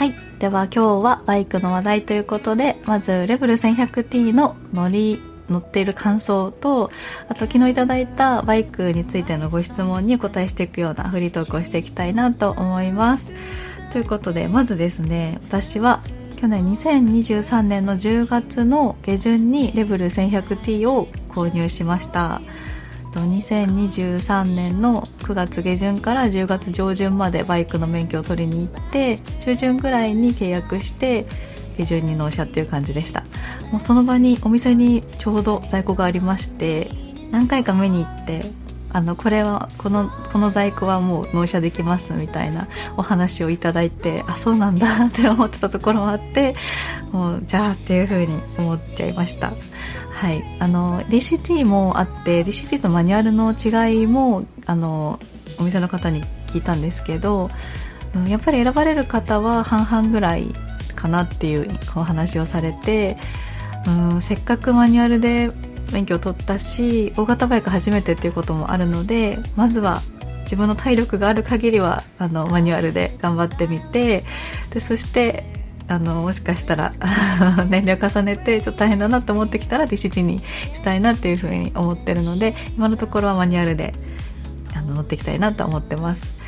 はい。では今日はバイクの話題ということで、まずレベル 1100T の乗っている感想と、あと昨日いただいたバイクについてのご質問にお答えしていくようなフリートークをしていきたいなと思います。ということで、まずですね、私は去年2023年の10月の下旬にレベル 1100T を購入しました。2023年の9月下旬から10月上旬までバイクの免許を取りに行って、中旬ぐらいに契約して下旬に納車っていう感じでした。もうその場にお店にちょうど在庫がありまして、何回か見に行って、この在庫はもう納車できますみたいなお話をいただいて、あ、そうなんだって思ってたところもあって、もうじゃあっていう風に思っちゃいました。はい、DCT もあって、 DCT とマニュアルの違いもお店の方に聞いたんですけど、やっぱり選ばれる方は半々ぐらいかなっていうお話をされて、せっかくマニュアルで免許を取ったし、大型バイク初めてっていうこともあるので、まずは自分の体力がある限りはマニュアルで頑張ってみて、でそしてもしかしたら年齢を重ねてちょっと大変だなと思ってきたら DCT にしたいなっていうふうに思ってるので、今のところはマニュアルで乗っていきたいなと思ってます。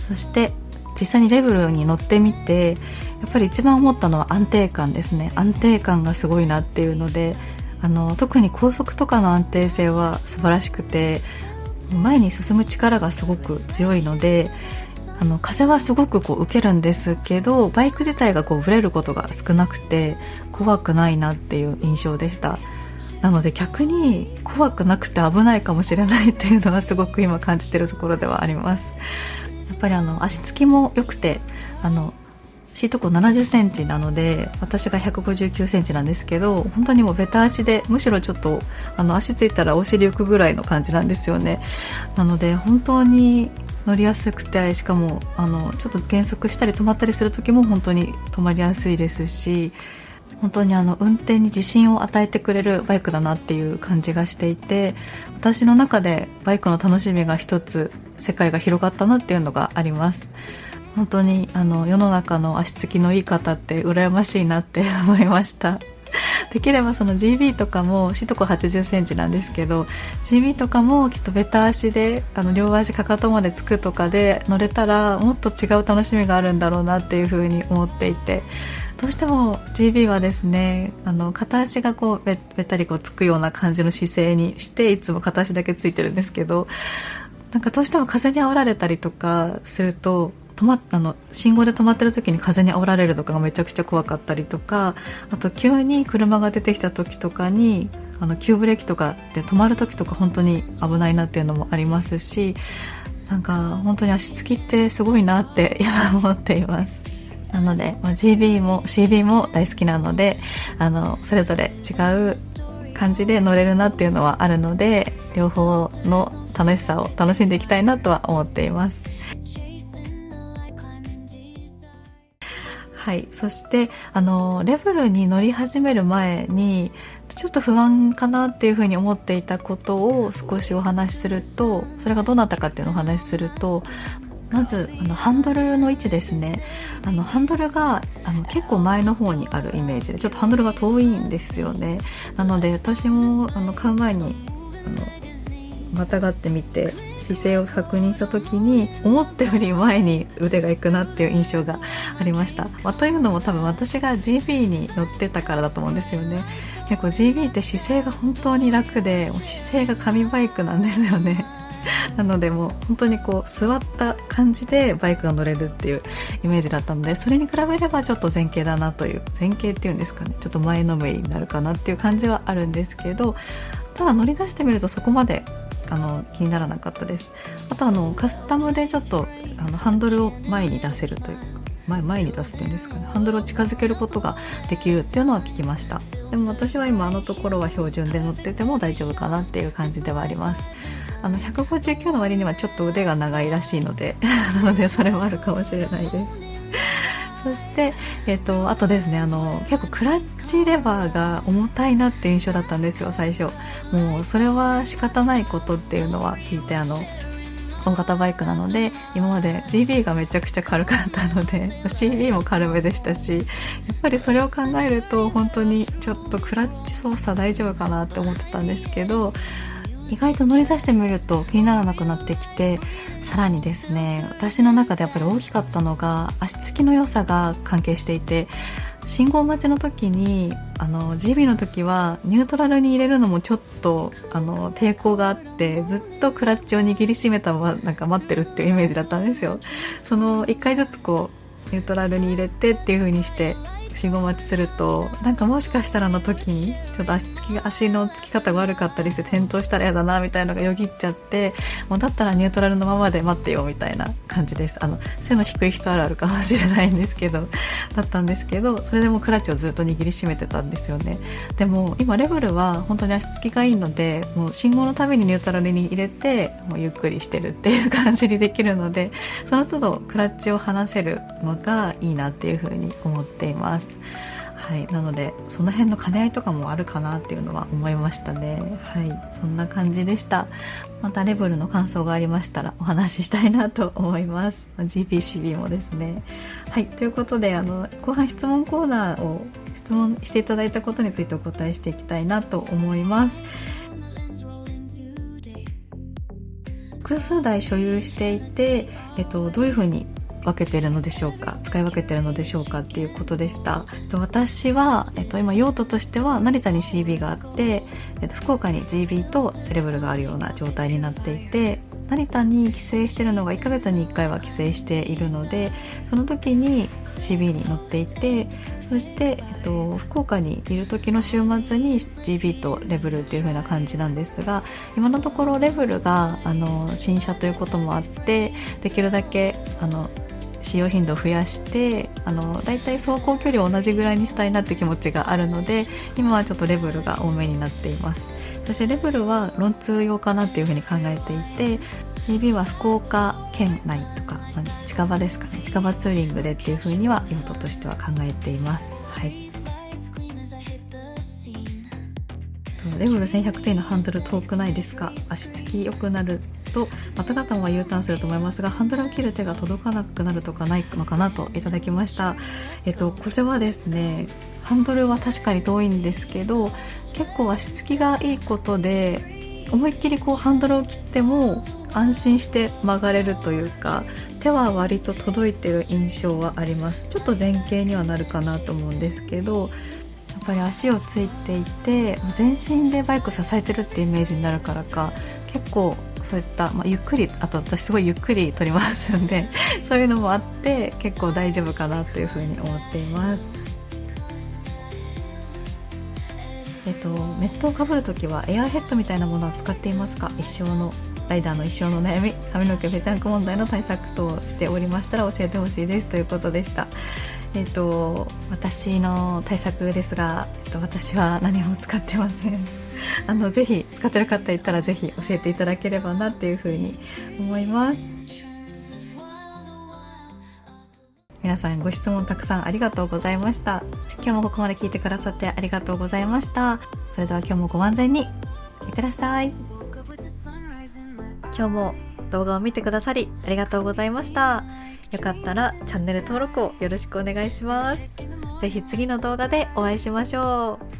そして実際にレベルに乗ってみて、やっぱり一番思ったのは安定感ですね。安定感がすごいなっていうので、特に高速とかの安定性は素晴らしくて、前に進む力がすごく強いので、風はすごく受けるんですけど、バイク自体がブレることが少なくて怖くないなっていう印象でした。なので逆に怖くなくて危ないかもしれないっていうのはすごく今感じているところではあります。やっぱり足つきも良くて、シート高70センチなので、私が159センチなんですけど、本当にもうベタ足で、むしろちょっと足ついたらお尻浮くぐらいの感じなんですよね。なので本当に乗りやすくて、しかもちょっと減速したり止まったりする時も本当に止まりやすいですし、本当に運転に自信を与えてくれるバイクだなっていう感じがしていて、私の中でバイクの楽しみが一つ世界が広がったなっていうのがあります。本当に世の中の足つきのいい方って羨ましいなって思いました。できればその GB とかも、シート高80センチなんですけど、 GB とかもきっとベタ足で両足かかとまでつくとかで乗れたら、もっと違う楽しみがあるんだろうなっていうふうに思っていて、どうしても GB はですね、片足がべったりつくような感じの姿勢にして、いつも片足だけついてるんですけど、なんかどうしても風に煽られたりとかすると、信号で止まってる時に風に煽られるとかがめちゃくちゃ怖かったりとか、あと急に車が出てきた時とかに急ブレーキとかで止まる時とか本当に危ないなっていうのもありますし、なんか本当に足つきってすごいなって今思っています。なので、GB も CB も大好きなので、それぞれ違う感じで乗れるなっていうのはあるので、両方の楽しさを楽しんでいきたいなとは思っています。はい、そしてレベルに乗り始める前にちょっと不安かなっていうふうに思っていたことを少しお話しすると、それがどうなったかっていうのをお話しすると、まずハンドルの位置ですね。ハンドルが結構前の方にあるイメージで、ちょっとハンドルが遠いんですよね。なので私も買う前にまたがってみて姿勢を確認した時に、思ったより前に腕がいくなっていう印象がありました。というのも多分私が GB に乗ってたからだと思うんですよね。結構 GB って姿勢が本当に楽で、姿勢が神バイクなんですよね。なのでもう本当に座った感じでバイクが乗れるっていうイメージだったので、それに比べればちょっと前傾だなという、前傾っていうんですかね、ちょっと前のめりになるかなっていう感じはあるんですけど、ただ乗り出してみるとそこまで気にならなかったです。あとカスタムでちょっとハンドルを前に出せるというか、前に出すっていうんですかね、ハンドルを近づけることができるっていうのは聞きました。でも私は今ところは標準で乗ってても大丈夫かなっていう感じではあります。159の割にはちょっと腕が長いらしいのでなのでそれもあるかもしれないです。そして、あとですね、結構クラッチレバーが重たいなって印象だったんですよ、最初。もうそれは仕方ないことっていうのは聞いて、大型バイクなので、今まで GB がめちゃくちゃ軽かったのでCB も軽めでしたし、やっぱりそれを考えると本当にちょっとクラッチ操作大丈夫かなって思ってたんですけど、意外と乗り出してみると気にならなくなってきて、さらにですね、私の中でやっぱり大きかったのが足つきの良さが関係していて、信号待ちの時にGB の時はニュートラルに入れるのもちょっと抵抗があって、ずっとクラッチを握りしめたままなんか待ってるっていうイメージだったんですよ。その1回ずつこうニュートラルに入れてっていう風にして信号待ちすると、なんかもしかしたらの時にちょっと足のつき方が悪かったりして転倒したらやだなみたいなのがよぎっちゃって、もうだったらニュートラルのままで待ってよみたいな感じです。背の低い人あるあるかもしれないんですけどだったんですけど、それでもクラッチをずっと握りしめてたんですよね。でも今レベルは本当に足つきがいいので、もう信号のためにニュートラルに入れてもうゆっくりしてるっていう感じにできるので、その都度クラッチを離せるのがいいなっていうふうに思っています。はい、なのでその辺の兼ね合いとかもあるかなっていうのは思いましたね。はい、そんな感じでした。またレベルの感想がありましたらお話ししたいなと思います。 GPCB もですね。はい、ということで後半質問コーナーを質問していただいたことについてお答えしていきたいなと思います。複数台所有していて、どういうふうに分けているのでしょうか、使い分けているのでしょうかっていうことでした。私は、今用途としては成田に CB があって、福岡に GB とレベルがあるような状態になっていて、成田に帰省しているのが1ヶ月に1回は帰省しているので、その時に CB に乗っていて、そして、福岡にいる時の週末に GB とレベルっていう風な感じなんですが、今のところレベルが新車ということもあって、できるだけ使用頻度を増やしてだいたい走行距離を同じぐらいにしたいなって気持ちがあるので、今はちょっとレベルが多めになっています。そしてレベルはロンツー用かなっていうふうに考えていて、 GB は福岡県内とか、近場ですかね、近場ツーリングでっていうふうには用途としては考えています。はい、レベル 1100T のハンドル遠くないですか？足つき良くなるとまた方は U ターンすると思いますが、ハンドルを切る手が届かなくなるとかないのかなといただきました。これはですね、ハンドルは確かに遠いんですけど、結構足つきがいいことで思いっきりこうハンドルを切っても安心して曲がれるというか、手は割と届いてる印象はあります。ちょっと前傾にはなるかなと思うんですけど、やっぱり足をついていて全身でバイク支えてるってイメージになるからか、結構そういった、ゆっくり、あと私すごいゆっくり撮りますんでそういうのもあって結構大丈夫かなというふうに思っています。メットをかぶるときはエアーヘッドみたいなものは使っていますか？ライダーの一生の悩み、髪の毛ぺちゃんこ問題の対策等しておりましたら教えてほしいですということでした。私の対策ですが、私は何も使ってませんぜひ使ってる方いたらぜひ教えていただければなっていうふうに思います。皆さんご質問たくさんありがとうございました。今日もここまで聞いてくださってありがとうございました。それでは今日もご安全にいってらっしゃい。今日も動画を見てくださりありがとうございました。よかったらチャンネル登録をよろしくお願いします。ぜひ次の動画でお会いしましょう。